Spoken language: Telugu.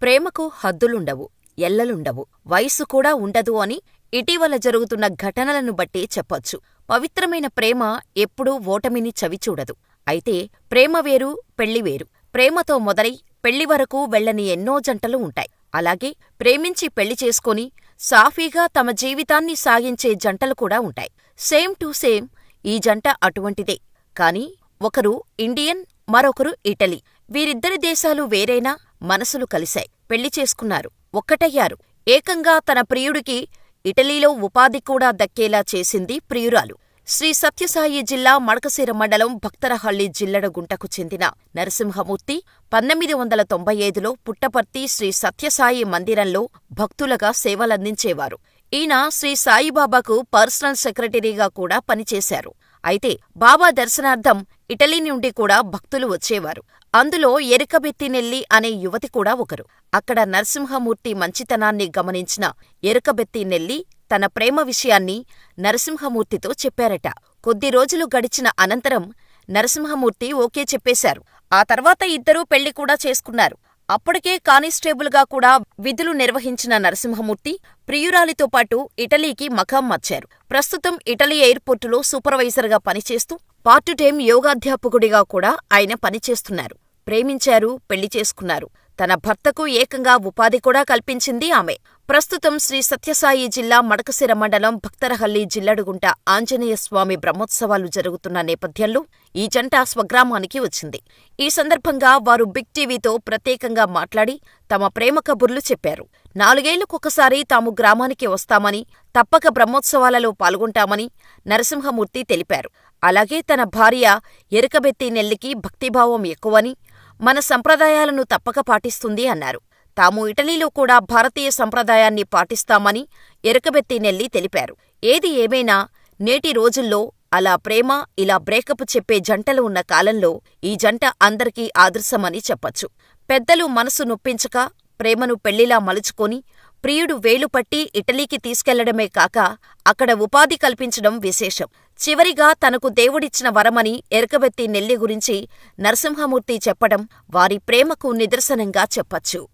ప్రేమకు హద్దులుండవు, ఎల్లలుండవు, వయస్సు కూడా ఉండదు అని ఇటీవల జరుగుతున్న ఘటనలను బట్టి చెప్పొచ్చు. పవిత్రమైన ప్రేమ ఎప్పుడూ ఓటమిని చవిచూడదు. అయితే ప్రేమ వేరు, పెళ్ళి వేరు. ప్రేమతో మొదలై పెళ్ళి వరకు వెళ్ళని ఎన్నో జంటలు ఉంటాయి. అలాగే ప్రేమించి పెళ్లి చేసుకొని సాఫీగా తమ జీవితాన్ని సాగించే జంటలు కూడా ఉంటాయి. సేమ్ టు సేమ్ ఈ జంట అటువంటిదే. కాని ఒకరు ఇండియన్, మరొకరు ఇటలీ. వీరిద్దరి దేశాలు వేరైనా మనసులు కలిశాయి. పెళ్లి చేసుకున్నారు, ఒక్కటయ్యారు. ఏకంగా తన ప్రియుడికి ఇటలీలో ఉపాధి కూడా దక్కేలా చేసింది ప్రియురాలు. శ్రీ సత్యసాయి జిల్లా మడకశిర మండలం భక్తరహళ్లి జిల్లెడగుంటకు చెందిన నరసింహమూర్తి 1995లో పుట్టపర్తి శ్రీ సత్యసాయి మందిరంలో భక్తులుగా సేవలందించేవారు. ఈయన శ్రీ సాయిబాబాకు పర్సనల్ సెక్రటరీగా కూడా పనిచేశారు. అయితే బాబా దర్శనార్థం ఇటలీ నుండి కూడా భక్తులు వచ్చేవారు. అందులో ఎరుకబెత్తినెల్లి అనే యువతి కూడా ఒకరు. అక్కడ నరసింహమూర్తి మంచితనాన్ని గమనించిన ఎరుకబెత్తినెల్లి తన ప్రేమ విషయాన్ని నరసింహమూర్తితో చెప్పారట. కొద్ది రోజులు గడిచిన అనంతరం నరసింహమూర్తి ఓకే చెప్పేశారు. ఆ తర్వాత ఇద్దరూ పెళ్లి కూడా చేసుకున్నారు. అప్పటికే కానిస్టేబుల్గా కూడా విధులు నిర్వహించిన నరసింహమూర్తి ప్రియురాలితో పాటు ఇటలీకి మకాం మార్చారు. ప్రస్తుతం ఇటలీ ఎయిర్పోర్టులో సూపర్వైజర్గా పనిచేస్తూ పార్ట్ టైం యోగాధ్యాపకుడిగా కూడా ఆయన పనిచేస్తున్నారు. ప్రేమించారు, పెళ్లి చేసుకున్నారు. తన భర్తకు ఏకంగా ఉపాధి కూడా కల్పించింది ఆమె. ప్రస్తుతం శ్రీ సత్యసాయి జిల్లా మడకశిర మండలం భక్తరహళ్లి జిల్లెడగుంట ఆంజనేయస్వామి బ్రహ్మోత్సవాలు జరుగుతున్న నేపథ్యంలో ఈ జంట స్వగ్రామానికి వచ్చింది. ఈ సందర్భంగా వారు బిగ్ టీవీతో ప్రత్యేకంగా మాట్లాడి తమ ప్రేమ కబుర్లు చెప్పారు. 4 ఏళ్లకొకసారి తాము గ్రామానికి వస్తామని, తప్పక బ్రహ్మోత్సవాలలో పాల్గొంటామని నరసింహమూర్తి తెలిపారు. అలాగే తన భార్య ఎరుకబెత్తినెల్లికి భక్తిభావం ఎక్కువని, మన సంప్రదాయాలను తప్పక పాటిస్తుంది అన్నారు. తాము ఇటలీలో కూడా భారతీయ సంప్రదాయాన్ని పాటిస్తామని ఎరుకబెత్తినెల్లి తెలిపారు. ఏది ఏమైనా నేటి రోజుల్లో అలా ప్రేమ, ఇలా బ్రేకప్ చెప్పే జంటలు ఉన్న కాలంలో ఈ జంట అందరికీ ఆదర్శమని చెప్పొచ్చు. పెద్దలు మనసు నొప్పించక ప్రేమను పెళ్లిలా మలుచుకొని ప్రియుడు వేలుపట్టి ఇటలీకి తీసుకెళ్లడమే కాక అక్కడ ఉపాధి కల్పించడం విశేషం. చివరిగా తనకు దేవుడిచ్చిన వరమని ఎరుకబెత్తినెల్లి గురించి నరసింహమూర్తి చెప్పడం వారి ప్రేమకు నిదర్శనంగా చెప్పచ్చు.